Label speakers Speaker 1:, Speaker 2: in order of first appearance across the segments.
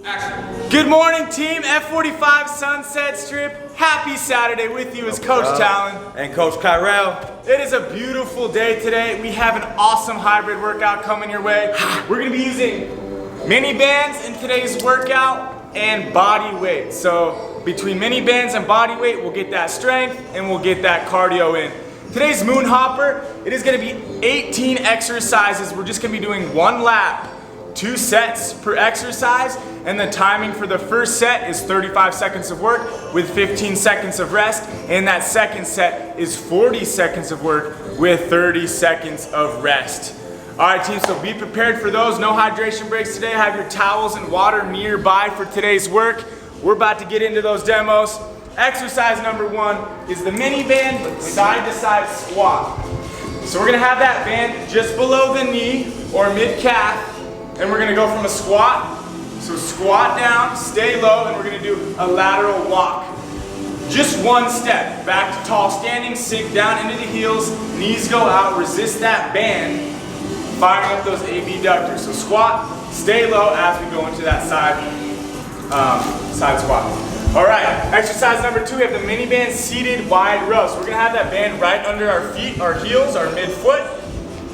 Speaker 1: Action.
Speaker 2: Good morning, team. F45 Sunset Strip. Happy Saturday. With you is Coach Talon
Speaker 1: And Coach Kyrel.
Speaker 2: It is a beautiful day today. We have an awesome hybrid workout coming your way. We're going to be using mini bands in today's workout and body weight. So between mini bands and body weight, we'll get that strength and we'll get that cardio in. Today's moon hopper, it is going to be 18 exercises. We're just going to be doing one lap, 2 sets per exercise, and the timing for the first set is 35 seconds of work with 15 seconds of rest, and that second set is 40 seconds of work with 30 seconds of rest. All right, team, so be prepared for those. No hydration breaks today. Have your towels and water nearby for today's work. We're about to get into those demos. Exercise number 1 is the mini band side-to-side squat. So we're gonna have that band just below the knee or mid-calf, and we're gonna go from a squat. So squat down, stay low, and we're gonna do a lateral walk. Just one step, back to tall standing, sink down into the heels, knees go out, resist that band, firing up those abductors. So squat, stay low as we go into that side squat. All right, exercise number 2, we have the mini band seated wide row. So we're gonna have that band right under our feet, our heels, our midfoot.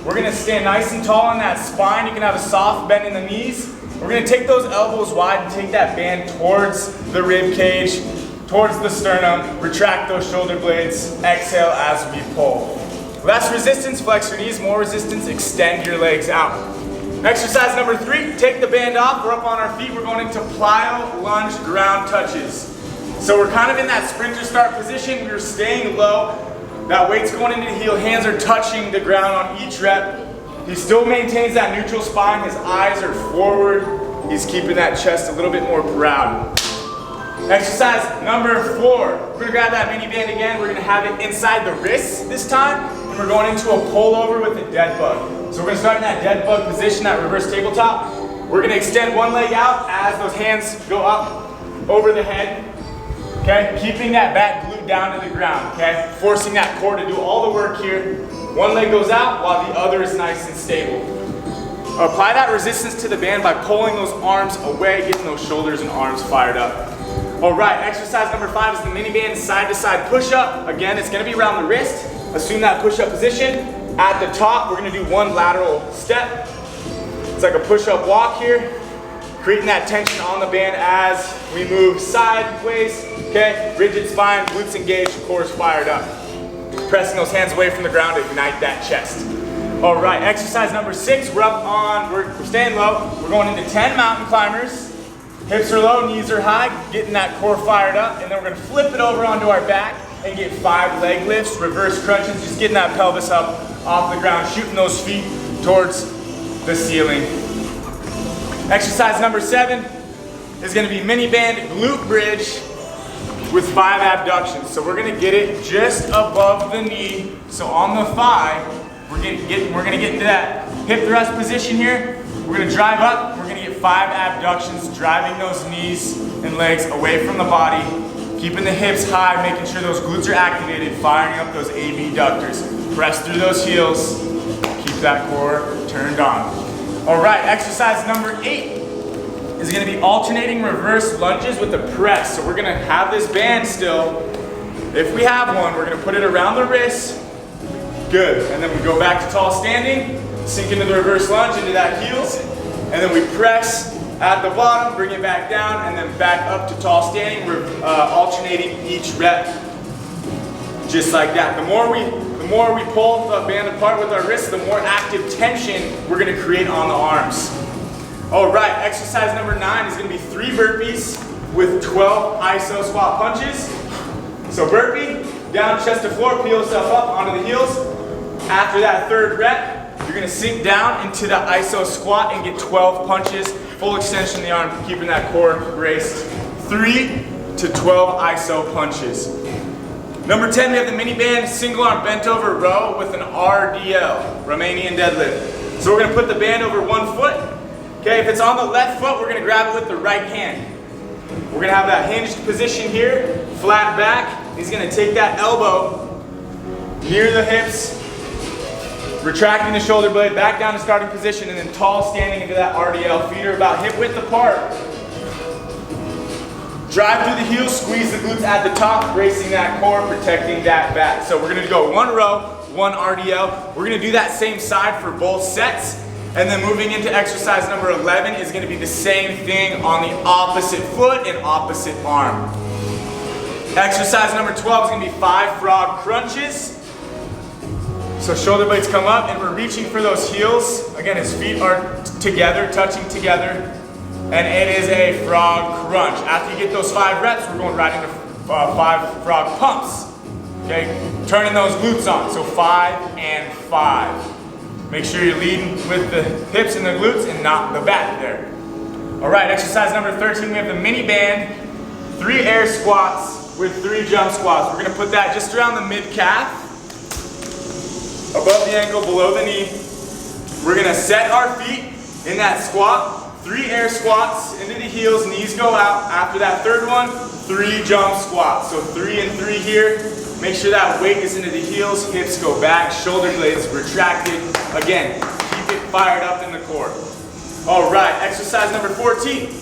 Speaker 2: We're gonna stand nice and tall on that spine. You can have a soft bend in the knees. We're gonna take those elbows wide and take that band towards the rib cage, towards the sternum, retract those shoulder blades, exhale as we pull. Less resistance, flex your knees, more resistance, extend your legs out. Exercise number 3, take the band off, we're up on our feet, we're going into plyo lunge ground touches. So we're kind of in that sprinter start position, we're staying low, that weight's going into the heel, hands are touching the ground on each rep. He still maintains that neutral spine, his eyes are forward, he's keeping that chest a little bit more proud. Exercise number 4, we're gonna grab that mini band again, we're gonna have it inside the wrists this time, and we're going into a pullover with a dead bug. So we're gonna start in that dead bug position, that reverse tabletop. We're gonna extend one leg out as those hands go up over the head, okay? Keeping that back glute down to the ground, okay? Forcing that core to do all the work here. One leg goes out while the other is nice and stable. Apply that resistance to the band by pulling those arms away, getting those shoulders and arms fired up. All right, exercise number 5 is the mini band side-to-side push-up. Again, it's gonna be around the wrist. Assume that push-up position. At the top, we're gonna do one lateral step. It's like a push-up walk here, creating that tension on the band as we move sideways, okay? Rigid spine, glutes engaged, core fired up. Pressing those hands away from the ground to ignite that chest. All right, exercise number 6, we're staying low. We're going into 10 mountain climbers. Hips are low, knees are high, getting that core fired up, and then we're gonna flip it over onto our back and get 5 leg lifts, reverse crunches, just getting that pelvis up off the ground, shooting those feet towards the ceiling. Exercise number 7 is gonna be mini band glute bridge with 5 abductions. So we're gonna get it just above the knee. So on the thigh, we're gonna get into that hip thrust position here. We're gonna drive up, we're gonna get 5 abductions, driving those knees and legs away from the body, keeping the hips high, making sure those glutes are activated, firing up those abductors. Press through those heels, keep that core turned on. All right, exercise number 8 is gonna be alternating reverse lunges with the press. So we're gonna have this band still. If we have one, we're gonna put it around the wrist. Good, and then we go back to tall standing, sink into the reverse lunge, into that heels, and then we press at the bottom, bring it back down, and then back up to tall standing. We're alternating each rep, just like that. The more we pull the band apart with our wrists, the more active tension we're gonna create on the arms. All right, exercise number 9 is gonna be 3 burpees with 12 iso squat punches. So burpee, down chest to floor, peel yourself up onto the heels. After that 3rd rep, you're gonna sink down into the iso squat and get 12 punches, full extension of the arm, keeping that core braced. 3 to 12 iso punches. Number 10, we have the mini band single arm bent over row with an RDL, Romanian deadlift. So we're gonna put the band over one foot. Okay, if it's on the left foot, we're gonna grab it with the right hand. We're gonna have that hinged position here, flat back. He's gonna take that elbow near the hips, retracting the shoulder blade back down to starting position, and then tall standing into that RDL. Feet are about hip width apart. Drive through the heels, squeeze the glutes at the top, bracing that core, protecting that back. So we're gonna go 1 row, 1 RDL. We're gonna do that same side for both sets. And then moving into exercise number 11 is gonna be the same thing on the opposite foot and opposite arm. Exercise number 12 is gonna be 5 frog crunches. So shoulder blades come up and we're reaching for those heels. Again, his feet are together, touching together. And it is a frog crunch. After you get those 5 reps, we're going right into 5 frog pumps. Okay, turning those glutes on. So 5 and 5. Make sure you're leading with the hips and the glutes and not the back there. All right, exercise number 13, we have the mini band, 3 air squats with 3 jump squats. We're gonna put that just around the mid calf, above the ankle, below the knee. We're gonna set our feet in that squat. 3 air squats into the heels, knees go out. After that third one, 3 jump squats. So 3 and 3 here. Make sure that weight is into the heels, hips go back, shoulder blades retracted. Again, keep it fired up in the core. All right, exercise number 14.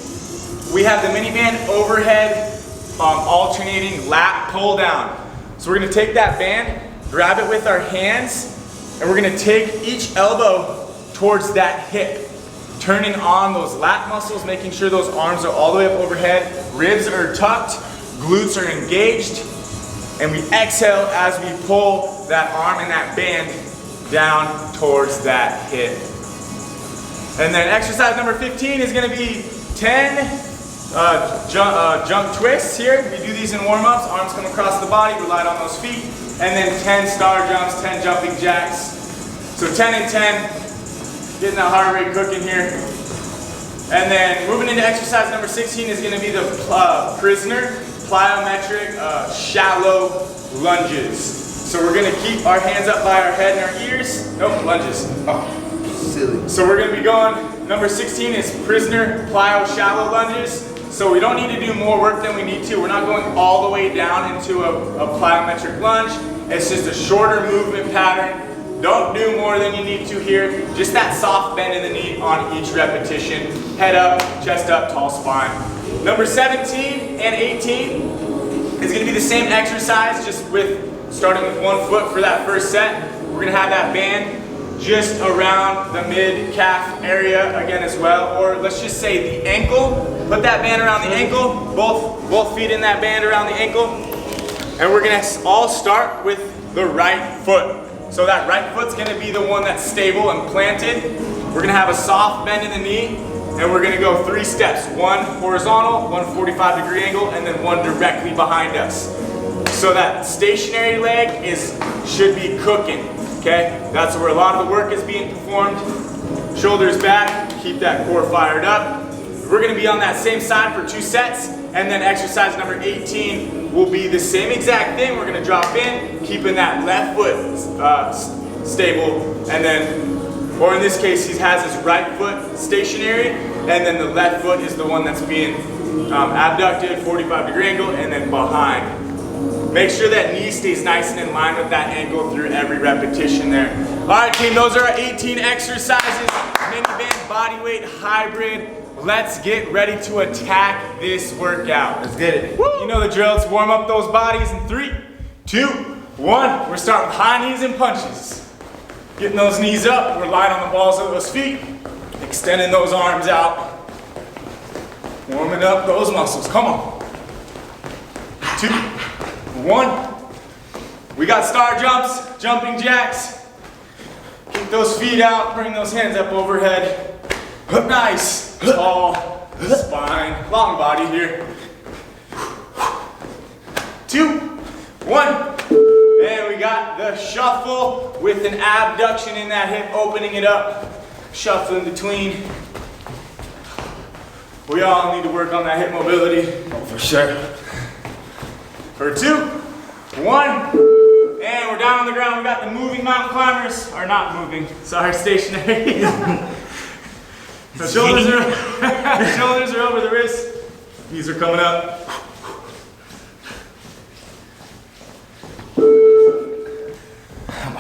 Speaker 2: We have the mini band overhead alternating lat pull down. So we're gonna take that band, grab it with our hands, and we're gonna take each elbow towards that hip. Turning on those lat muscles, making sure those arms are all the way up overhead, ribs are tucked, glutes are engaged, and we exhale as we pull that arm and that band down towards that hip. And then exercise number 15 is gonna be 10 jump twists here. We do these in warm-ups, arms come across the body, rely on those feet, and then 10 star jumps, 10 jumping jacks. So 10 and 10. Getting that heart rate cooking here. And then moving into exercise number 16 is going to be the prisoner plyometric shallow lunges. So we're going to keep our hands up by our head and our ears. Nope, lunges. Oh, silly. So we're going to be going, number 16 is prisoner plyo shallow lunges. So we don't need to do more work than we need to. We're not going all the way down into a plyometric lunge. It's just a shorter movement pattern. Don't do more than you need to here. Just that soft bend in the knee on each repetition. Head up, chest up, tall spine. Number 17 and 18 is gonna be the same exercise, just with starting with 1 foot for that first set. We're gonna have that band just around the mid calf area again as well, or let's just say the ankle. Put that band around the ankle, both feet in that band around the ankle. And we're gonna all start with the right foot. So that right foot's gonna be the one that's stable and planted. We're gonna have a soft bend in the knee, and we're gonna go 3 steps. 1 horizontal, 1 45-degree angle, and then 1 directly behind us. So that stationary leg should be cooking, okay? That's where a lot of the work is being performed. Shoulders back, keep that core fired up. We're gonna be on that same side for 2 sets, and then exercise number 18 will be the same exact thing. We're gonna drop in, keeping that left foot stable, and then, or in this case, he has his right foot stationary, and then the left foot is the one that's being abducted, 45-degree angle, and then behind. Make sure that knee stays nice and in line with that ankle through every repetition there. All right, team, those are our 18 exercises. Mini band, bodyweight, hybrid. Let's get ready to attack this workout.
Speaker 1: Let's get it.
Speaker 2: Woo. You know the drill. Let's warm up those bodies in 3, 2, 1. We're starting with high knees and punches. Getting those knees up. We're lying on the balls of those feet. Extending those arms out. Warming up those muscles. Come on. 2, 1. We got star jumps, jumping jacks. Keep those feet out. Bring those hands up overhead. Nice. Tall spine. Long body here. 2, 1. And we got the shuffle with an abduction in that hip, opening it up. Shuffle in between. We all need to work on that hip mobility.
Speaker 1: Oh, for sure.
Speaker 2: For 2, 1. And we're down on the ground. We got the moving mountain climbers. Or not moving. Sorry, stationary. The shoulders are over the wrists. Knees are coming up.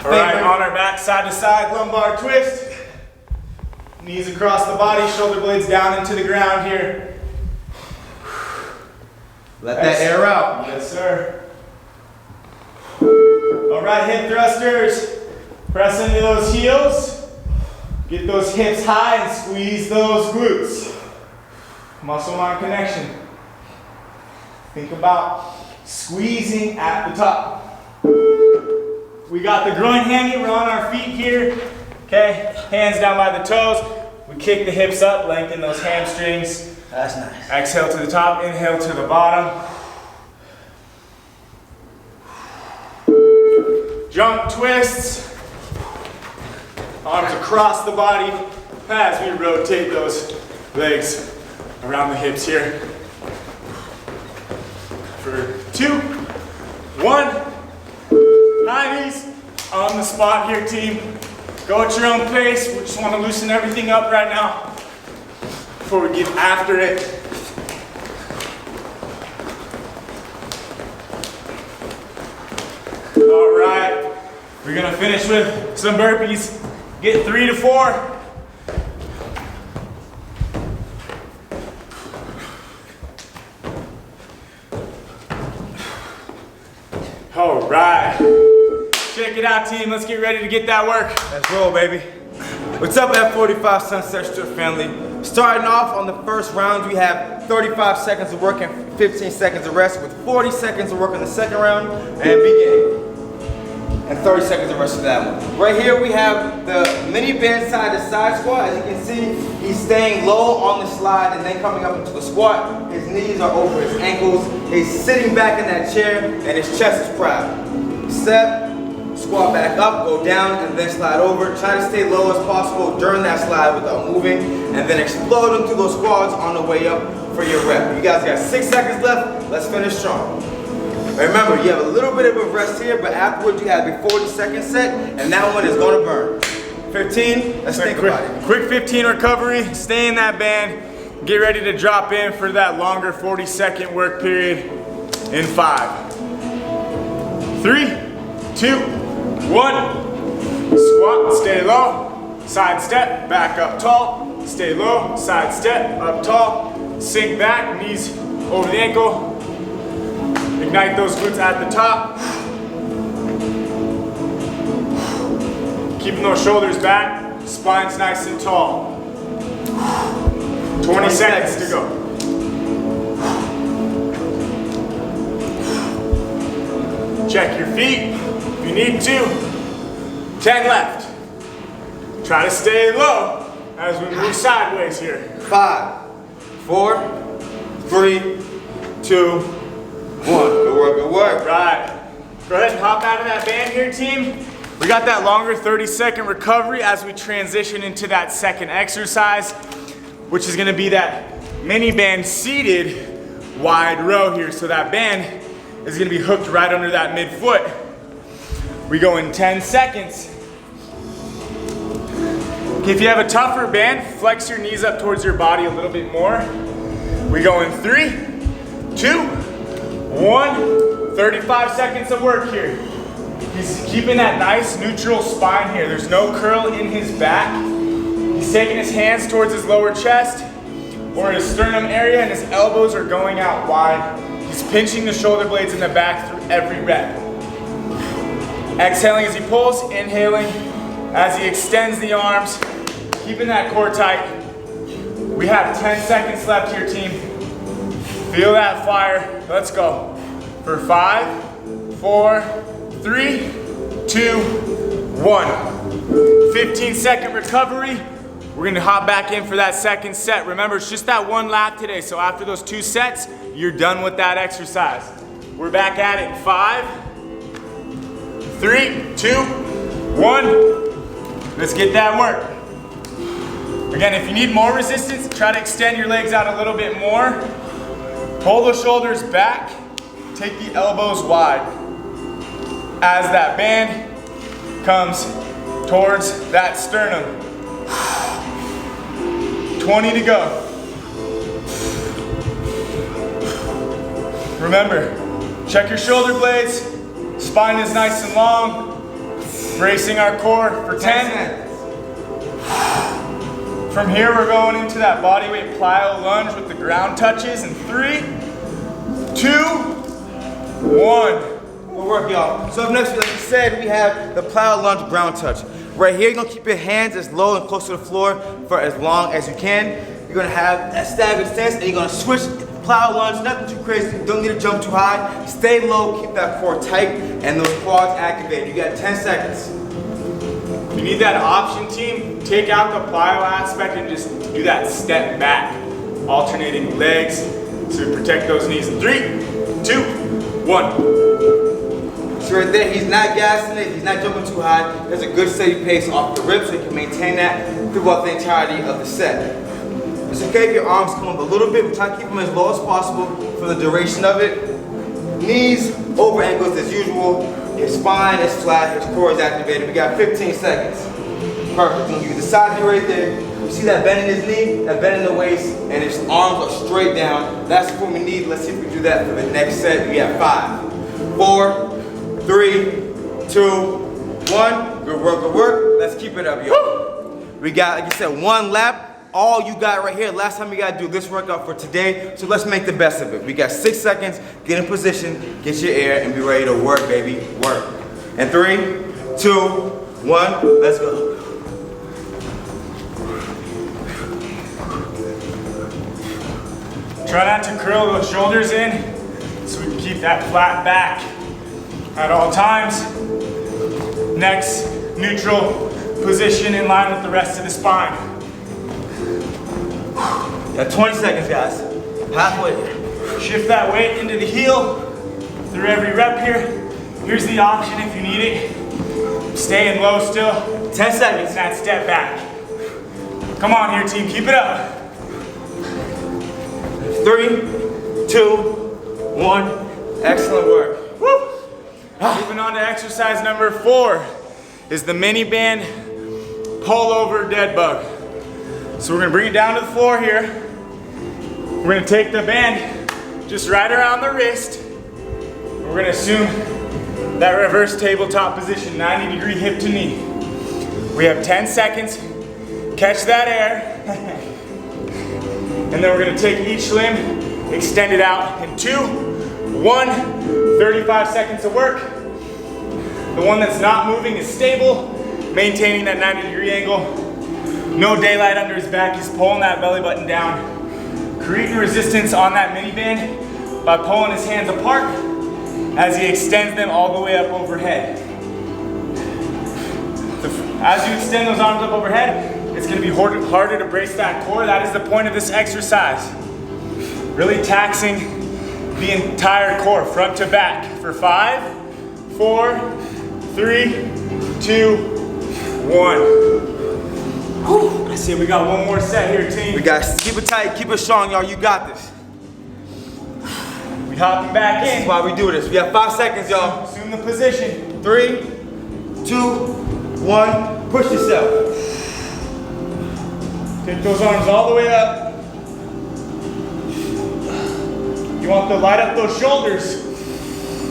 Speaker 2: All right, on our back, side to side, lumbar twist. Knees across the body, shoulder blades down into the ground here.
Speaker 1: Let that air out.
Speaker 2: Yes, sir. All right, hip thrusters. Press into those heels. Get those hips high and squeeze those glutes. Muscle mind connection. Think about squeezing at the top. We got the groin hammy. We're on our feet here. Okay, hands down by the toes. We kick the hips up, lengthen those hamstrings.
Speaker 1: That's nice.
Speaker 2: Exhale to the top, inhale to the bottom. Jump twists. Arms across the body as we rotate those legs around the hips here. For 2, 1. High knees on the spot here, team. Go at your own pace. We just want to loosen everything up right now before we get after it. All right, we're gonna finish with some burpees. Get 3 to 4. All right, check it out, team. Let's get ready to get that work.
Speaker 1: Let's roll, baby. What's up, F45 Sunset Strip family? Starting off on the first round, we have 35 seconds of work and 15 seconds of rest, with 40 seconds of work in the second round and begin. And 30 seconds of rest for that one. Right here we have the mini band side to side squat. As you can see, he's staying low on the slide and then coming up into the squat. His knees are over his ankles. He's sitting back in that chair and his chest is proud. Step, squat back up, go down, and then slide over. Try to stay low as possible during that slide without moving, and then explode into those squats on the way up for your rep. You guys got 6 seconds left. Let's finish strong. Remember, you have a little bit of a rest here, but afterwards you have a 40-second set, and that one is going to burn. 15, let's think about it.
Speaker 2: Quick 15 recovery, stay in that band, get ready to drop in for that longer 40-second work period in 5, 3, 2, 1. Squat, stay low, side step, back up tall, stay low, side step, up tall, sink back, knees over the ankle. Ignite those glutes at the top. Keeping those shoulders back, spine's nice and tall. 20 seconds to go. Check your feet if you need to. 10 left. Try to stay low as we move sideways here.
Speaker 1: 5, 4, 3, 2, 1. Good work, good work.
Speaker 2: Right. Go ahead and hop out of that band here, team. We got that longer 30-second recovery as we transition into that second exercise, which is gonna be that mini band seated wide row here. So that band is gonna be hooked right under that midfoot. We go in 10 seconds. Okay, if you have a tougher band, flex your knees up towards your body a little bit more. We go in 3, 2, 1, 35 seconds of work here. He's keeping that nice neutral spine here. There's no curl in his back. He's taking his hands towards his lower chest or his sternum area, and his elbows are going out wide. He's pinching the shoulder blades in the back through every rep. Exhaling as he pulls, inhaling as he extends the arms, keeping that core tight. We have 10 seconds left here, team. Feel that fire. Let's go. For 5, 4, 3, 2, 1. 15-second recovery. We're gonna hop back in for that second set. Remember, it's just that 1 lap today. So after those 2 sets, you're done with that exercise. We're back at it in 5, 3, 2, 1. Let's get that work. Again, if you need more resistance, try to extend your legs out a little bit more. Pull the shoulders back, take the elbows wide. As that band comes towards that sternum. 20 to go. Remember, check your shoulder blades. Spine is nice and long. Bracing our core for 10. From here, we're going into that bodyweight plyo lunge with the ground touches in 3, 2, 2, 1.
Speaker 1: Good work, y'all. So up next, like we said, we have the Plyo lunge ground touch. Right here, you're gonna keep your hands as low and close to the floor for as long as you can. You're gonna have that staggered stance, and you're gonna switch Plyo lunge, nothing too crazy. You don't need to jump too high. Stay low, keep that core tight, and those quads activated. You got 10 seconds.
Speaker 2: If you need that option, team, take out the plyo aspect and just do that step back, alternating legs to protect those knees. 3, 2, 1.
Speaker 1: So right there, he's not gassing it, he's not jumping too high. There's a good steady pace off the rib, so you can maintain that throughout the entirety of the set. It's okay if your arms come up a little bit, but try to keep them as low as possible for the duration of it. Knees over ankles as usual. His spine is flat, his core is activated. We got 15 seconds. Perfect. You can decide here right there. You see that bend in his knee, that bend in the waist, and his arms are straight down. That's what we need. Let's see if we do that for the next set. We have 5, 4, 3, 2, 1. Good work, good work. Let's keep it up, yo. We got, like you said, 1 lap. All you got right here. Last time we got to do this workout for today, so let's make the best of it. We got 6 seconds. Get in position, get your air, and be ready to work, baby. Work. And 3, 2, 1. Let's go.
Speaker 2: Try not to curl those shoulders in so we can keep that flat back at all times. Next, neutral position in line with the rest of the spine.
Speaker 1: Got 20 seconds, guys. Halfway.
Speaker 2: Shift that weight into the heel through every rep here. Here's the option if you need it. Staying low still.
Speaker 1: 10 seconds.
Speaker 2: That step back. Come on here, team. Keep it up.
Speaker 1: 3, 2, 1. Excellent work.
Speaker 2: Woo. Moving on to exercise number 4 is the mini band pullover dead bug. So we're gonna bring it down to the floor here. We're gonna take the band just right around the wrist. We're gonna assume that reverse tabletop position, 90-degree hip to knee. We have 10 seconds. Catch that air. And then we're gonna take each limb, extend it out in 2, 1, 35 seconds of work. The one that's not moving is stable, maintaining that 90-degree angle. No daylight under his back, he's pulling that belly button down. Creating resistance on that mini band by pulling his hands apart as he extends them all the way up overhead. As you extend those arms up overhead, it's gonna be harder to brace that core. That is the point of this exercise. Really taxing the entire core, front to back, for 5, 4, 3, 2, 1. I see we got one more set here, team.
Speaker 1: We got keep it tight, keep it strong, y'all. You got this.
Speaker 2: We hopping back in.
Speaker 1: That's why we do this. We have 5 seconds, y'all.
Speaker 2: Assume the position.
Speaker 1: 3, 2, 1. Push yourself.
Speaker 2: Take those arms all the way up. You want to light up those shoulders.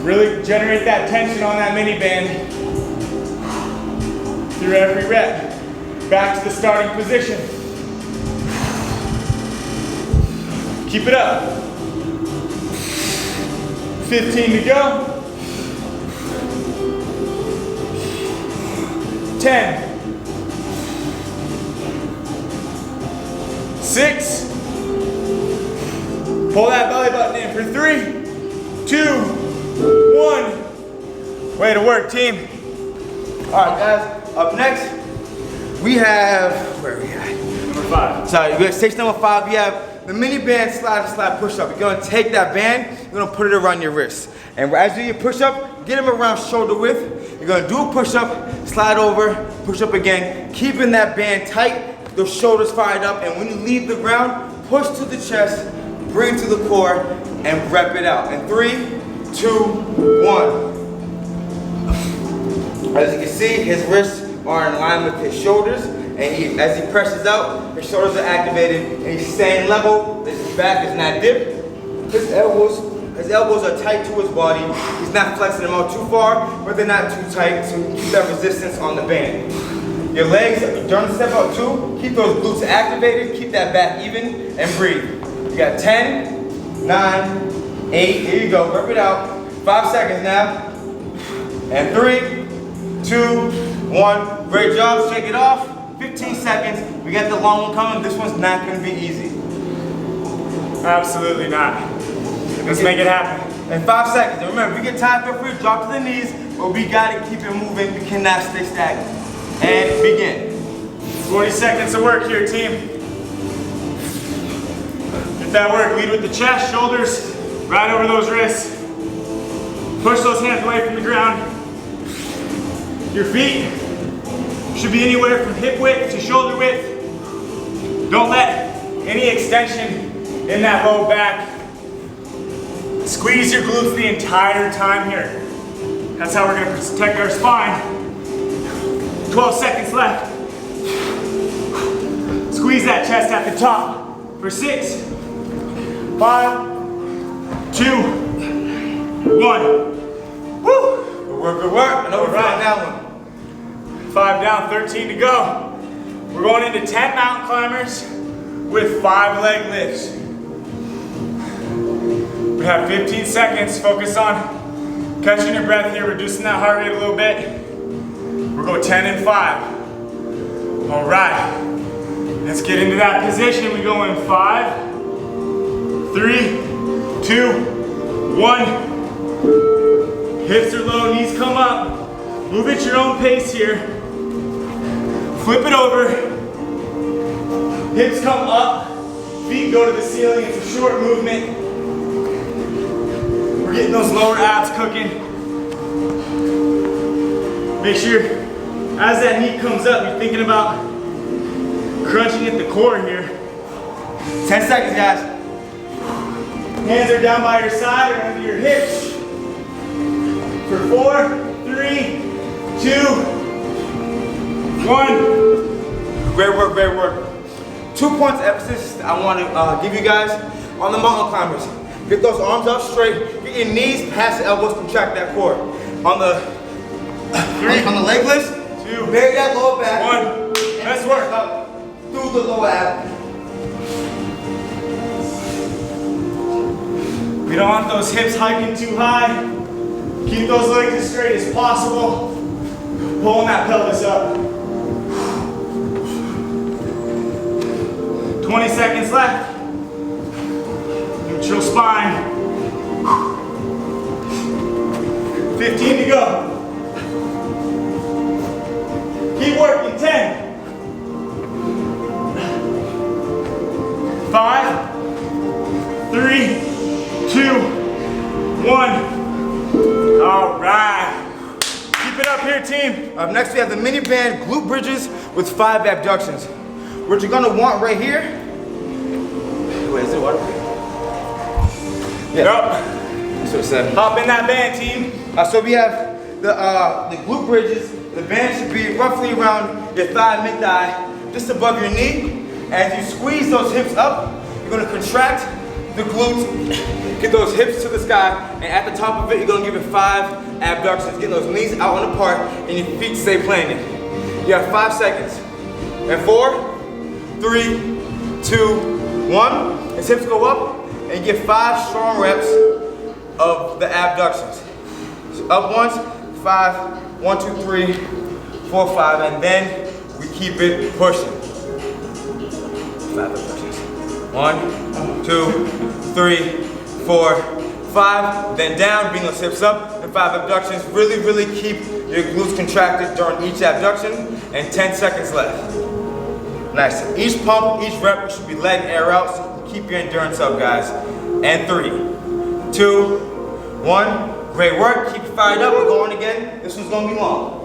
Speaker 2: Really generate that tension on that mini band through every rep. Back to the starting position. Keep it up. 15 to go. 10. 6. Pull that belly button in for 3, 2, 1. Way to work, team.
Speaker 1: All right, guys. Up next, we have, where are we at?
Speaker 2: Number 5.
Speaker 1: Sorry, station number 5, we have the mini band slide to slide push up. You're gonna take that band, you're gonna put it around your wrist. And as you do your push up, get them around shoulder width. You're gonna do a push up, slide over, push up again, keeping that band tight, those shoulders fired up, and when you leave the ground, push to the chest, breathe to the core, and rep it out. And 3, 2, 1. As you can see, his wrists are in line with his shoulders, and as he presses out, his shoulders are activated, and he's staying level. His back is not dipped. His elbows are tight to his body. He's not flexing them out too far, but they're not too tight, so keep that resistance on the band. Your legs, during the step out too, keep those glutes activated, keep that back even, and breathe. You got 10, 9, 8, here you go, rip it out. 5 seconds now. And 3, 2, 1. Great job, shake it off. 15 seconds. We got the long one coming. This one's not gonna be easy.
Speaker 2: Absolutely not. Let's make it happen.
Speaker 1: In 5 seconds. And remember, if you get tired, feel free to drop to the knees, but we gotta keep it moving. We cannot stay stagnant. And begin.
Speaker 2: 40 seconds of work here, team. Get that work. Lead with the chest, shoulders, right over those wrists. Push those hands away from the ground. Your feet should be anywhere from hip width to shoulder width. Don't let any extension in that low back. Squeeze your glutes the entire time here. That's how we're gonna protect our spine. 12 seconds left. Squeeze that chest at the top for 6, 5, 2, 1. Woo!
Speaker 1: Good work, good work. I know we're right that one.
Speaker 2: 5 down, 13 to go. We're going into 10 mountain climbers with 5 leg lifts. We have 15 seconds. Focus on catching your breath here, reducing that heart rate a little bit. We'll go 10 and 5. All right. Let's get into that position. We go in 5, 3, 2, 1. Hips are low, knees come up. Move at your own pace here. Flip it over. Hips come up. Feet go to the ceiling. It's a short movement. We're getting those lower abs cooking. Make sure as that knee comes up, you're thinking about crunching at the core here.
Speaker 1: 10 seconds, guys.
Speaker 2: Hands are down by your side or under your hips. For 4, 3, 2, 1.
Speaker 1: Great work, great work. 2 points of emphasis I want to give you guys on the mountain climbers. Get those arms up straight. Get your knees past the elbows, contract that core. On the leg lifts,
Speaker 2: 2,
Speaker 1: bury that lower back.
Speaker 2: 1. Let's work.
Speaker 1: Up through the lower ab.
Speaker 2: We don't want those hips hiking too high. Keep those legs as straight as possible. Pulling that pelvis up. 20 seconds left. Neutral spine. 15 to go. Keep working. 10. 5, 3, 2, 1. All right. Keep it up here, team.
Speaker 1: Up next, we have the mini band glute bridges with 5 abductions. What you're gonna want right here. Wait, is it water? Yeah.
Speaker 2: Yep.
Speaker 1: That's what it said.
Speaker 2: Hop in that band, team.
Speaker 1: So we have the glute bridges. The band should be roughly around your thigh, mid-thigh, just above your knee. As you squeeze those hips up, you're gonna contract the glutes, get those hips to the sky, and at the top of it, you're gonna give it 5 abductions, getting those knees out and apart, and your feet stay planted. You have 5 seconds. And 4, 3, 2, 1. As hips go up, and you get 5 strong reps of the abductions. So up once, 5, 1, 2, 3, 4, 5, and then we keep it pushing. 5 abductions. 1, 2, 3, 4, 5. Then down, bring those hips up, and 5 abductions. Really, really keep your glutes contracted during each abduction, and 10 seconds left. Nice. Each pump, each rep should be letting air out, so keep your endurance up, guys. And 3, 2, 1. Great work. Keep it fired up. We're going again. This one's going to be long.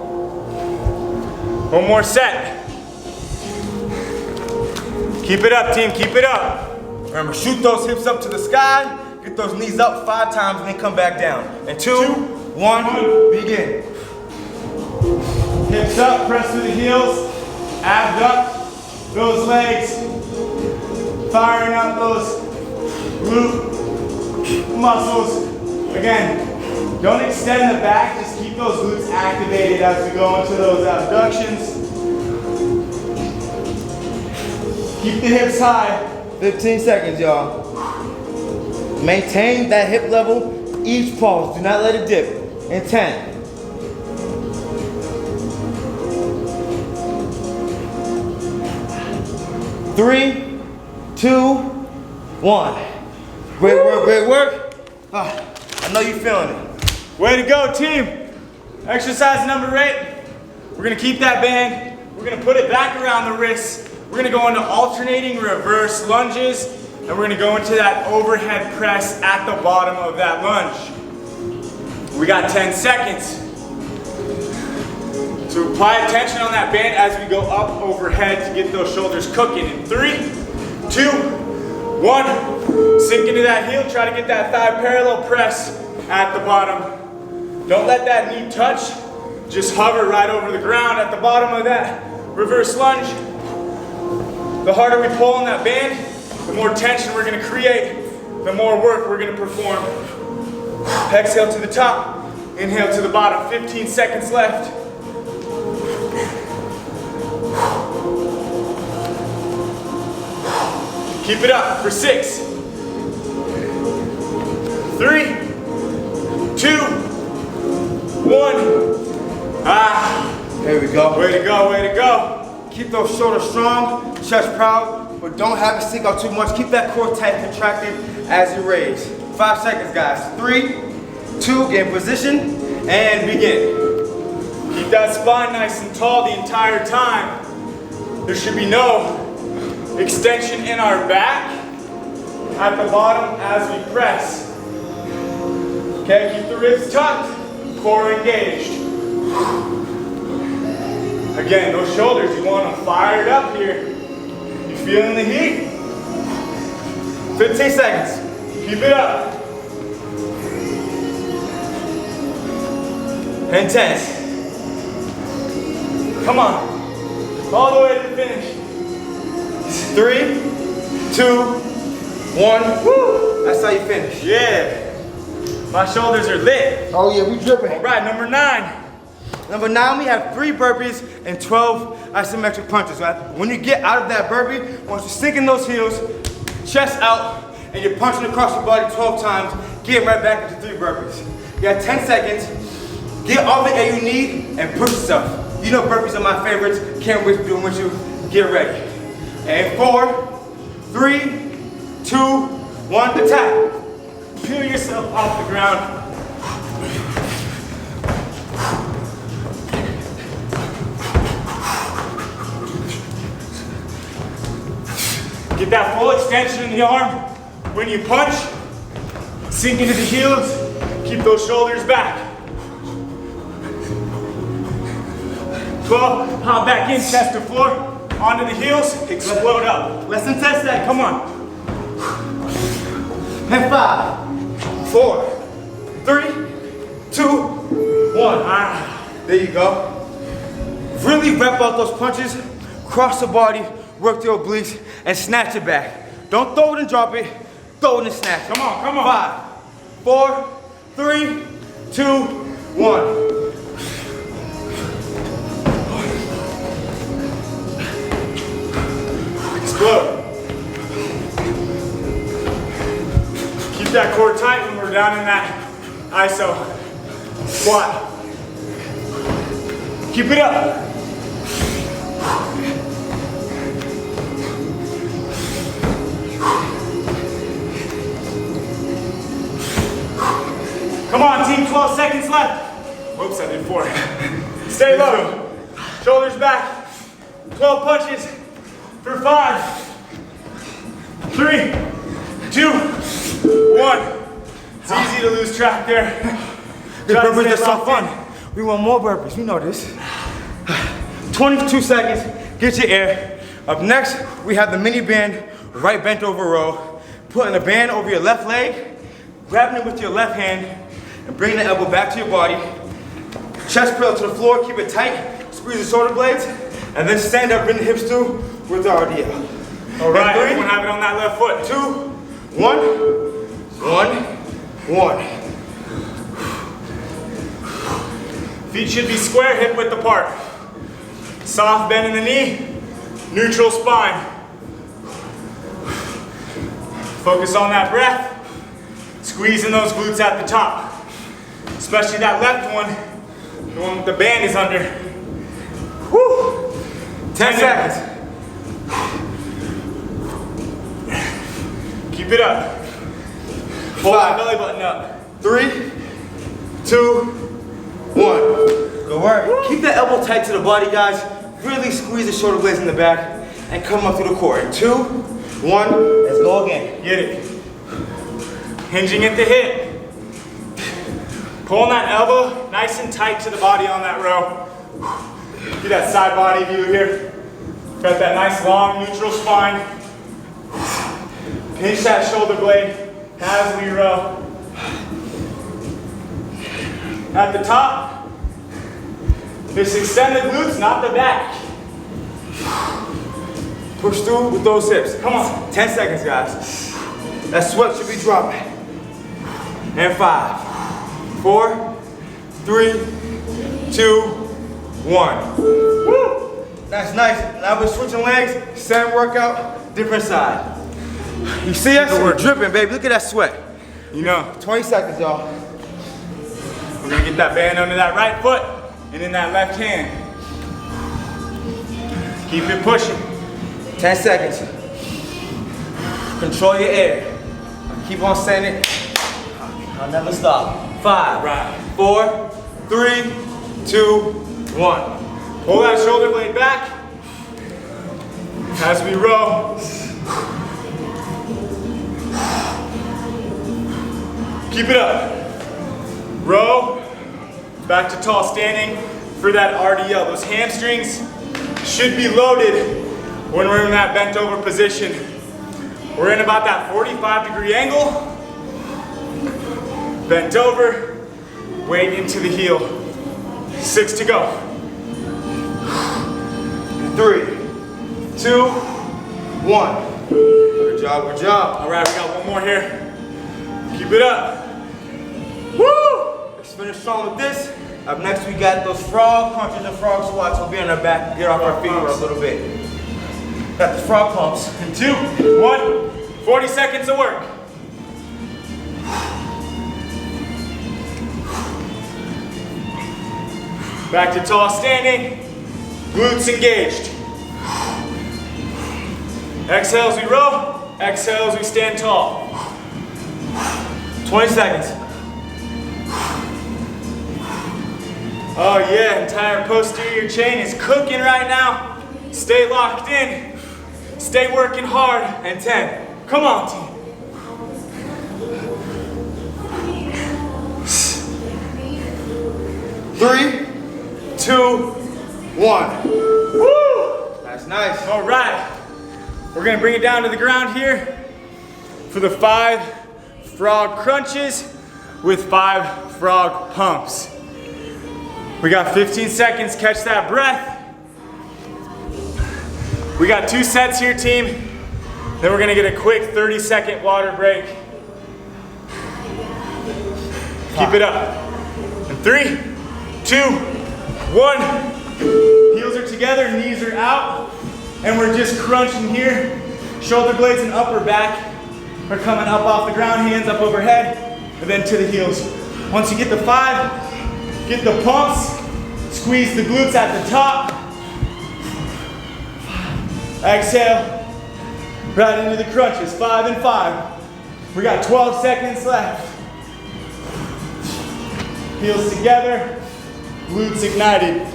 Speaker 2: One more set. Keep it up, team. Keep it up.
Speaker 1: Remember, shoot those hips up to the sky. Get those knees up 5 times and then come back down. And 2, 1, begin.
Speaker 2: Hips up, press through the heels. Abduct those legs. Firing up those glute muscles. Again, don't extend the back, just keep those glutes activated as we go into those abductions. Keep the hips high.
Speaker 1: 15 seconds, y'all. Maintain that hip level each pause. Do not let it dip. In 10. 3, 2, 1. Great work, great work. I know you're feeling it.
Speaker 2: Way to go, team. Exercise number 8. We're gonna keep that band. We're gonna put it back around the wrists. We're gonna go into alternating reverse lunges, and we're gonna go into that overhead press at the bottom of that lunge. We got 10 seconds. So apply attention on that band as we go up overhead to get those shoulders cooking. In 3, 2, 1. Sink into that heel, try to get that thigh parallel press at the bottom. Don't let that knee touch. Just hover right over the ground at the bottom of that reverse lunge. The harder we pull on that band, the more tension we're gonna create, the more work we're gonna perform. Exhale to the top, inhale to the bottom. 15 seconds left. Keep it up for 6, 3, 2, 1.
Speaker 1: There we go.
Speaker 2: Way to go, way to go.
Speaker 1: Keep those shoulders strong, chest proud, but don't have it stick out too much. Keep that core tight, contracted as you raise. 5 seconds, guys. 3, 2, get in position, and begin.
Speaker 2: Keep that spine nice and tall the entire time. There should be no extension in our back at the bottom as we press. Okay, keep the ribs tucked, core engaged. Again, those shoulders, you want them fired up here. You feeling the heat?
Speaker 1: 15 seconds.
Speaker 2: Keep it up.
Speaker 1: And 10.
Speaker 2: Come on. All the way to the finish.
Speaker 1: 3, 2, 1. Woo! That's how you finish.
Speaker 2: Yeah. My shoulders are lit.
Speaker 1: Oh yeah, we dripping.
Speaker 2: All right, number 9.
Speaker 1: Number 9, we have 3 burpees and 12 isometric punches. Right? When you get out of that burpee, once you sink in those heels, chest out, and you're punching across your body 12 times, get right back into 3 burpees. You got 10 seconds. Get all the air you need and push yourself. You know burpees are my favorites. Can't wait to do them with you. Get ready. And 4, 3, 2, 1, attack.
Speaker 2: Peel yourself off the ground. Get that full extension in the arm. When you punch, sink into the heels, keep those shoulders back. 12, hop back in, chest to floor, onto the heels, explode up.
Speaker 1: Less than 10 seconds.
Speaker 2: Come on.
Speaker 1: And 5, 4, 3, 2, 1. There you go. Really rep out those punches, cross the body, work the obliques, and snatch it back. Don't throw it and drop it, throw it and snatch it.
Speaker 2: Come on, come on.
Speaker 1: 5, 4, 3, 2, 1.
Speaker 2: Explode. Keep that core tight when we're down in that iso squat. Keep it up. Come on, team, 12 seconds left. Whoops, I did 4. Stay low. Shoulders back. 12 punches for 5, 3, 2, 1. It's easy to lose track there.
Speaker 1: The burpees are so fun. We want more burpees, we know this. 22 seconds, get your air. Up next, we have the mini band, right bent over row. Putting the band over your left leg, grabbing it with your left hand, and bringing the elbow back to your body. Chest parallel to the floor, keep it tight, squeeze the shoulder blades, and then stand up, bring the hips through with the RDL.
Speaker 2: All right, everyone have it on that left foot.
Speaker 1: 2, 1, 1, 1.
Speaker 2: Feet should be square, hip width apart. Soft bend in the knee, neutral spine. Focus on that breath. Squeezing those glutes at the top. Especially that left one, the one with the band is under. Woo!
Speaker 1: 10 seconds.
Speaker 2: Keep it up. Pull that belly button up.
Speaker 1: 3, 2, 1. Good work. Keep the elbow tight to the body, guys. Really squeeze the shoulder blades in the back and come up through the core. 2, 1, let's go again.
Speaker 2: Get it. Hinging at the hip. Pulling that elbow nice and tight to the body on that row. Get that side body view here. Got that nice long neutral spine. Pinch that shoulder blade as we row. At the top, this extended glutes, not the back.
Speaker 1: Push through with those hips.
Speaker 2: Come on.
Speaker 1: 10 seconds, guys. That sweat should be dropping. And 5, 4, 3, 2, 1. Woo! That's nice. Now we're switching legs, same workout, different side. You see us? We're dripping, baby. Look at that sweat.
Speaker 2: You know,
Speaker 1: 20 seconds, y'all.
Speaker 2: we're gonna get that band under that right foot and in that left hand. Keep it pushing.
Speaker 1: 10 seconds. Control your air. Keep on saying it. I'll never stop. 5,
Speaker 2: Right.
Speaker 1: 4, 3, 2, 1.
Speaker 2: Pull that shoulder blade back as we row. Keep it up. Row, back to tall standing for that RDL. Those hamstrings should be loaded when we're in that bent over position. We're in about that 45-degree angle. Bent over, weight into the heel. 6 to go.
Speaker 1: 3, 2, 1. Good job, good job.
Speaker 2: All right, we got one more here. Keep it up. Woo!
Speaker 1: Let's finish strong with this. Up next, we got those frog punches and frog squats. We'll be on our back, get off our feet for a little bit. Got the frog pumps.
Speaker 2: And 2, 1, 40 seconds of work. Back to tall standing, glutes engaged. Exhale as we row, exhale as we stand tall.
Speaker 1: 20 seconds.
Speaker 2: Oh yeah, entire posterior chain is cooking right now. Stay locked in, stay working hard.
Speaker 1: And 10.
Speaker 2: Come on, team.
Speaker 1: 3, 2, 1.
Speaker 2: Woo!
Speaker 1: That's nice.
Speaker 2: All right, we're gonna bring it down to the ground here for the 5 frog crunches with 5 frog pumps. We got 15 seconds, catch that breath. We got 2 sets here, team. Then we're gonna get a quick 30-second water break. Keep it up. And 3, 2, 1. Heels are together, knees are out. And we're just crunching here. Shoulder blades and upper back are coming up off the ground, hands up overhead, and then to the heels. Once you get the 5, get the pumps, squeeze the glutes at the top. Exhale, right into the crunches, 5 and 5. We got 12 seconds left. Heels together, glutes ignited.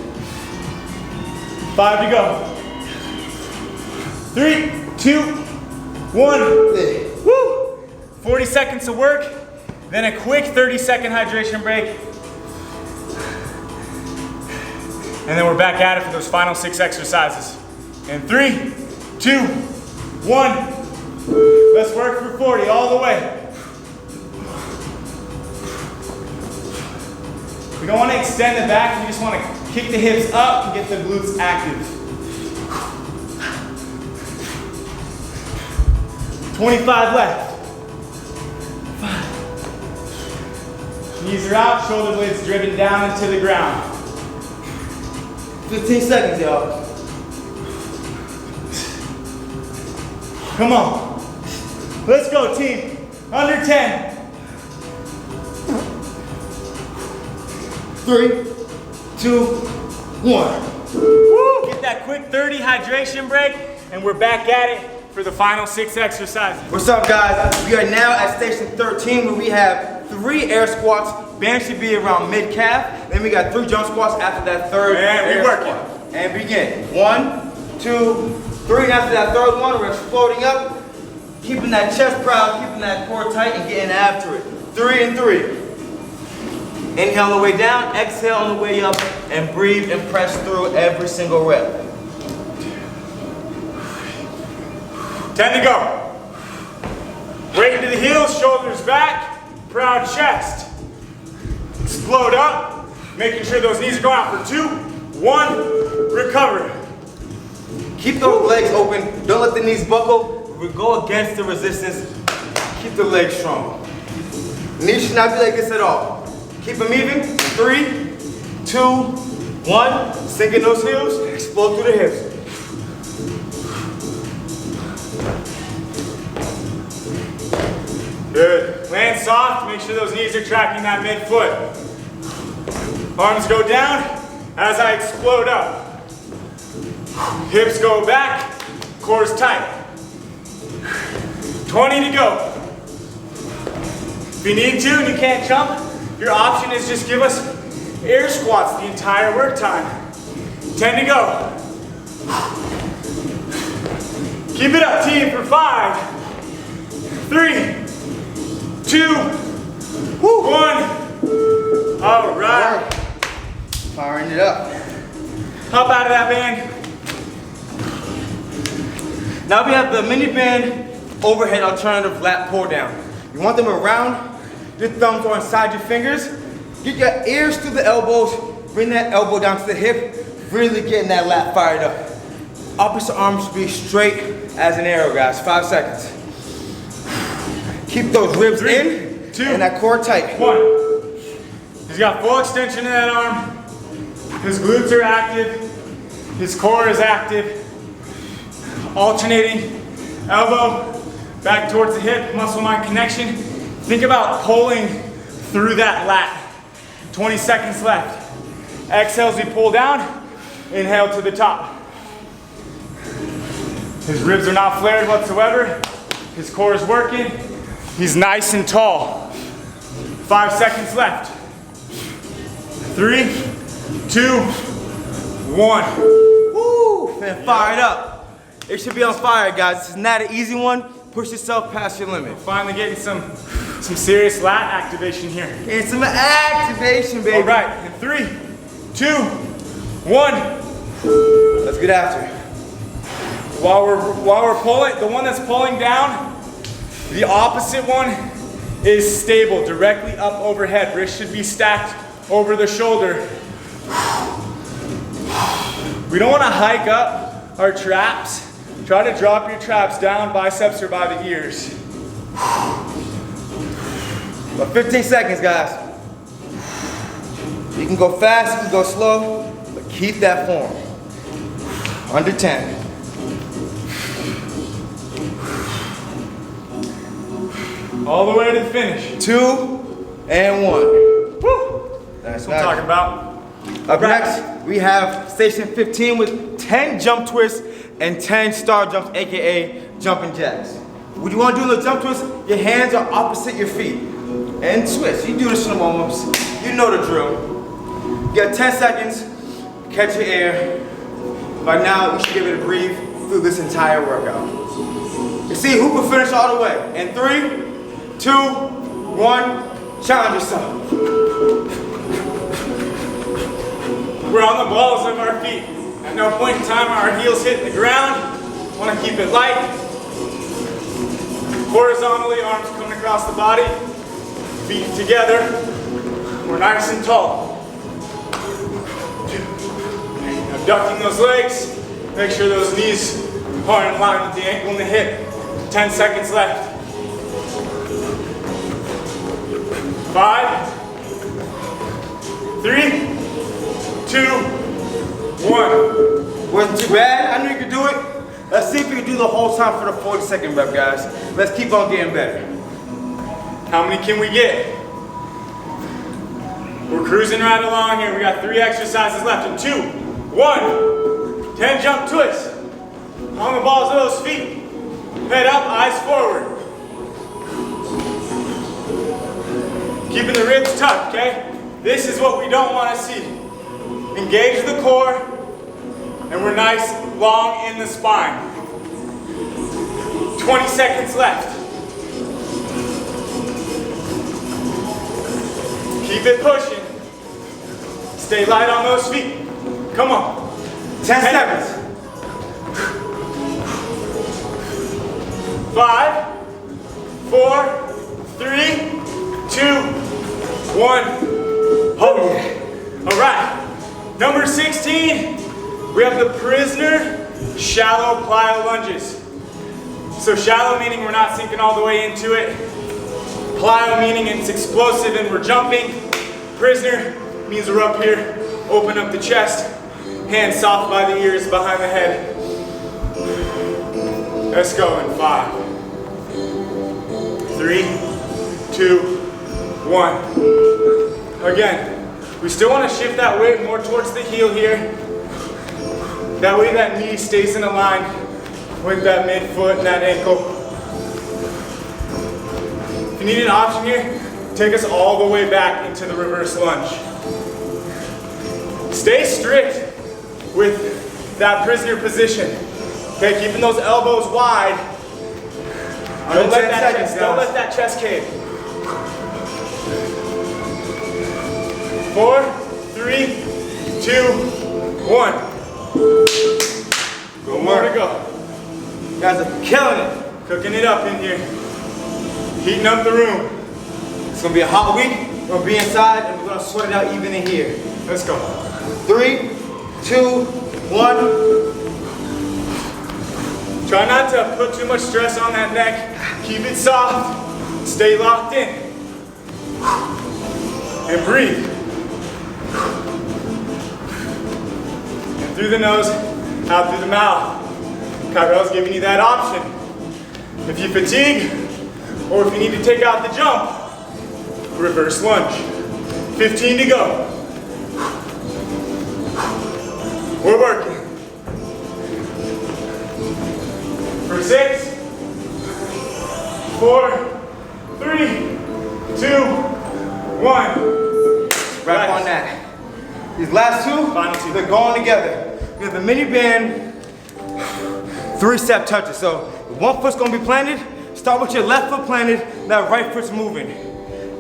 Speaker 2: 5 to go. 3, 2, 1. Woo! 40 seconds of work, then a quick 30-second hydration break. And then we're back at it for those final 6 exercises. And 3, 2, 1. Let's work for 40 all the way. We don't want to extend the back, we just want to kick the hips up and get the glutes active. 25 left. 5. Knees are out, shoulder blades driven down into the ground.
Speaker 1: 15 seconds, y'all.
Speaker 2: Come on. Let's go, team. Under 10.
Speaker 1: 3, 2, 1.
Speaker 2: Woo! Get that quick 30 hydration break, and we're back at it for the final 6 exercises.
Speaker 1: What's up, guys? We are now at station 13 where we have 3 air squats. Band should be around mid-calf. Then we got 3 jump squats after that third air squat. And begin. 1, 2, 3. And after that third one, we're exploding up. Keeping that chest proud, keeping that core tight, and getting after it. 3 and 3. Inhale on the way down, exhale on the way up, and breathe and press through every single rep.
Speaker 2: 10 to go. Weight into the heels, shoulders back, proud chest. Explode up, making sure those knees are going out for 2, 1, recover.
Speaker 1: Keep those legs open, don't let the knees buckle. We go against the resistance, keep the legs strong. Knees should not be like this at all. Keep them even, 3, 2, 1. Sink in those heels, explode through the hips.
Speaker 2: Good. Land soft, make sure those knees are tracking that midfoot. Arms go down as I explode up. Hips go back, core's tight. 20 to go. If you need to and you can't jump, your option is just give us air squats the entire work time. 10 to go. Keep it up, team, for 5, 3, 2, 1. All right.
Speaker 1: Firing it up.
Speaker 2: Hop out of that band.
Speaker 1: Now we have the mini band overhead alternative lat pull down. You want them around, your thumbs are inside your fingers. Get your ears to the elbows, bring that elbow down to the hip, really getting that lat fired up. Opposite arm should be straight as an arrow, guys. 5 seconds. Keep those ribs
Speaker 2: 3,
Speaker 1: in
Speaker 2: 2,
Speaker 1: and that core tight.
Speaker 2: 1. He's got full extension in that arm. His glutes are active. His core is active. Alternating elbow back towards the hip, muscle-mind connection. Think about pulling through that lat. 20 seconds left. Exhale as we pull down. Inhale to the top. His ribs are not flared whatsoever. His core is working. He's nice and tall. 5 seconds left. 3, 2, 1.
Speaker 1: Woo! Man, fire it up. It should be on fire, guys. This is not an easy one. Push yourself past your limit.
Speaker 2: Finally getting some serious lat activation here.
Speaker 1: And some activation, baby.
Speaker 2: All right, in 3, 2, 1.
Speaker 1: Let's get after it.
Speaker 2: While we're pulling, the one that's pulling down, the opposite one is stable, directly up overhead. Wrist should be stacked over the shoulder. We don't want to hike up our traps. Try to drop your traps down, biceps are by the ears.
Speaker 1: About 15 seconds, guys. You can go fast, you can go slow, but keep that form. Under 10.
Speaker 2: All the way to the finish.
Speaker 1: 2 and 1.
Speaker 2: Woo! That's what I'm talking about.
Speaker 1: Up next, we have station 15 with 10 jump twists and 10 star jumps, aka jumping jacks. What you want to do in the jump twist, your hands are opposite your feet. And twist. You do this in the warm-ups. You know the drill. You got 10 seconds, catch your air. By now, you should be able to breathe through this entire workout. You see who can finish all the way. In 3, 2, 1, challenge yourself.
Speaker 2: We're on the balls of our feet. At no point in time are our heels hitting the ground. Want to keep it light. Horizontally, arms coming across the body. Feet together. We're nice and tall. Abducting those legs. Make sure those knees are in line with the ankle and the hip. 10 seconds left. 5, 3, 2, 1.
Speaker 1: Wasn't too bad. I knew you could do it. Let's see if we can do the whole time for the 40-second rep, guys. Let's keep on getting better.
Speaker 2: How many can we get? We're cruising right along here. We got 3 exercises left in 2, 1. 10 jump twists. On the balls of those feet. Head up, eyes forward. Keeping the ribs tucked, okay? This is what we don't want to see. Engage the core, and we're nice, long in the spine. 20 seconds left. Keep it pushing. Stay light on those feet. Come on.
Speaker 1: 10 seconds.
Speaker 2: 5, 4, 3, 2, 1.
Speaker 1: Oh yeah.
Speaker 2: All right. Number 16, we have the prisoner shallow plyo lunges. So shallow meaning we're not sinking all the way into it. Plyo meaning it's explosive and we're jumping. Prisoner means we're up here, open up the chest, hands soft by the ears, behind the head. Let's go in 5, 3, 2, 1. Again, we still want to shift that weight more towards the heel here. That way that knee stays in a line with that midfoot and that ankle. If you need an option here, take us all the way back into the reverse lunge. Stay strict with that prisoner position. Okay, keeping those elbows wide. Don't let that chest cave. 4, 3, 2, 1. More to go.
Speaker 1: You guys are killing it.
Speaker 2: Cooking it up in here. Heating up the room.
Speaker 1: It's gonna be a hot week. We're gonna be inside and we're gonna sweat it out even in here.
Speaker 2: Let's go.
Speaker 1: 3, 2, 1.
Speaker 2: Try not to put too much stress on that neck. Keep it soft. Stay locked in. And breathe. In through the nose, out through the mouth. Kyrel's giving you that option. If you fatigue, or if you need to take out the jump, reverse lunge. 15 to go. We're working. For 6, 4, 3, 2, 1.
Speaker 1: Wrap on that. These last two,
Speaker 2: Final 2.
Speaker 1: they're going together. We have the mini band 3-step touches. So one foot's gonna be planted. Start with your left foot planted, that right foot's moving.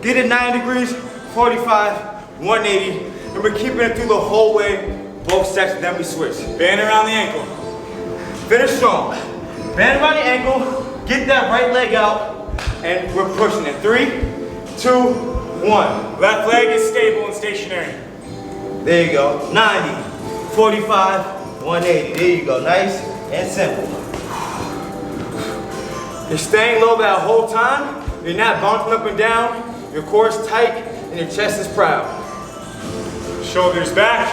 Speaker 1: Get it 90 degrees, 45, 180, and we're keeping it through the whole way, both sets, then we switch.
Speaker 2: Band around the ankle.
Speaker 1: Finish strong. Band around the ankle, get that right leg out, and we're pushing it. 3, 2, 1.
Speaker 2: Left leg is stable and stationary.
Speaker 1: There you go. 90, 45, 180. There you go. Nice and simple. You're staying low that whole time. You're not bouncing up and down. Your core is tight and your chest is proud.
Speaker 2: Shoulders back.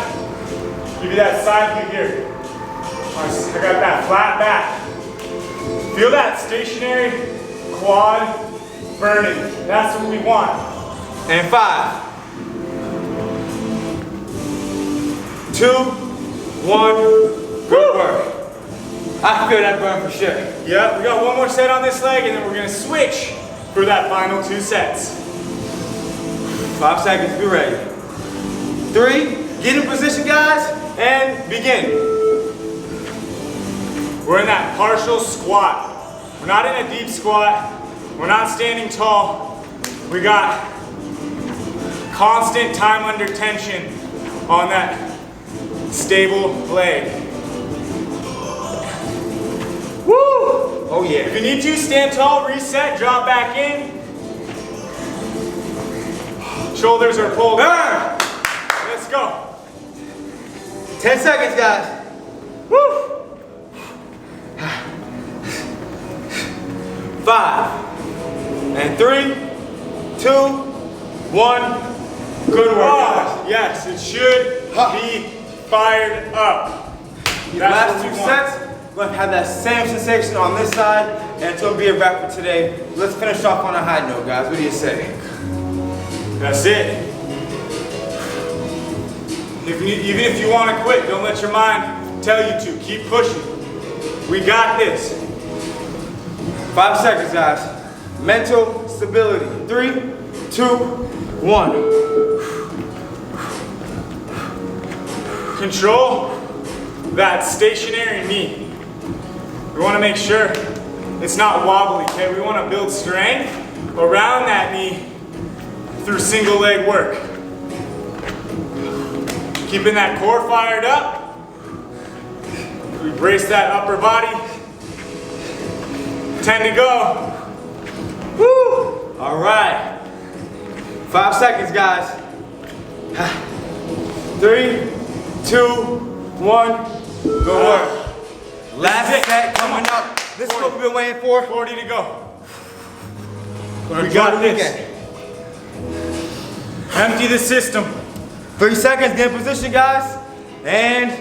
Speaker 2: Give you that side view here. I got that flat back. Feel that stationary quad burning. That's what we want.
Speaker 1: And 5, 2, 1. Good work. I feel that burn for sure.
Speaker 2: Yep, we got one more set on this leg and then we're gonna switch for that final 2 sets.
Speaker 1: 5 seconds, be ready. 3, get in position guys, and begin.
Speaker 2: We're in that partial squat. We're not in a deep squat. We're not standing tall. We got constant time under tension on that stable leg. Woo!
Speaker 1: Oh yeah.
Speaker 2: If you need to, stand tall, reset, drop back in. Shoulders are pulled.
Speaker 1: Burn!
Speaker 2: Let's go.
Speaker 1: 10 seconds, guys. Woo! 5, and 3, 2, 1. Good work, guys.
Speaker 2: Yes, it should be fired up.
Speaker 1: These last 2 sets, we're gonna have that same sensation on this side, and it's gonna be a wrap for today. Let's finish off on a high note, guys. What do you say?
Speaker 2: That's it. Even if you want to quit, don't let your mind tell you to. Keep pushing. We got this.
Speaker 1: 5 seconds, guys. Mental stability. 3, 2, 1.
Speaker 2: Control that stationary knee. We want to make sure it's not wobbly, okay? We want to build strength around that knee through single leg work. Keeping that core fired up. We brace that upper body. 10 to go.
Speaker 1: Woo! All right. 5 seconds, guys. 3, 2, 1. Good work. Last set coming up. This is what we've been waiting for.
Speaker 2: 40 to go.
Speaker 1: We got this.
Speaker 2: Empty the system.
Speaker 1: 3 seconds, get in position, guys. And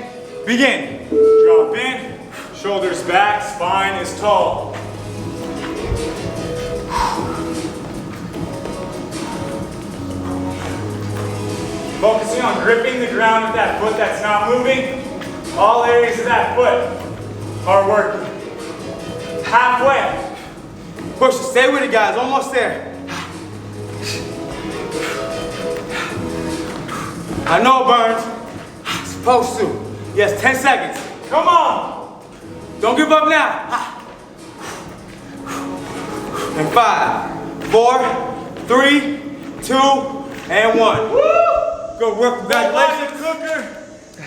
Speaker 1: begin.
Speaker 2: Drop in. Shoulders back. Spine is tall. Focusing on gripping the ground with that foot that's not moving. All areas of that foot are working. Halfway.
Speaker 1: Push it, stay with it, guys, almost there. I know it burns. It's supposed to. Yes, 10 seconds.
Speaker 2: Come on.
Speaker 1: Don't give up now. And 5, 4, 3, 2, and 1.
Speaker 2: Woo!
Speaker 1: Good work, congratulations.
Speaker 2: Cooker,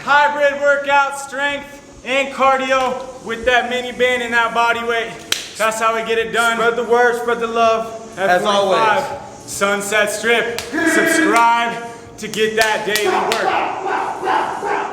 Speaker 2: hybrid workout, strength and cardio with that mini band and that body weight. That's how we get it done.
Speaker 1: Spread the word, spread the love, as always.
Speaker 2: F45, Sunset Strip. Subscribe to get that daily work.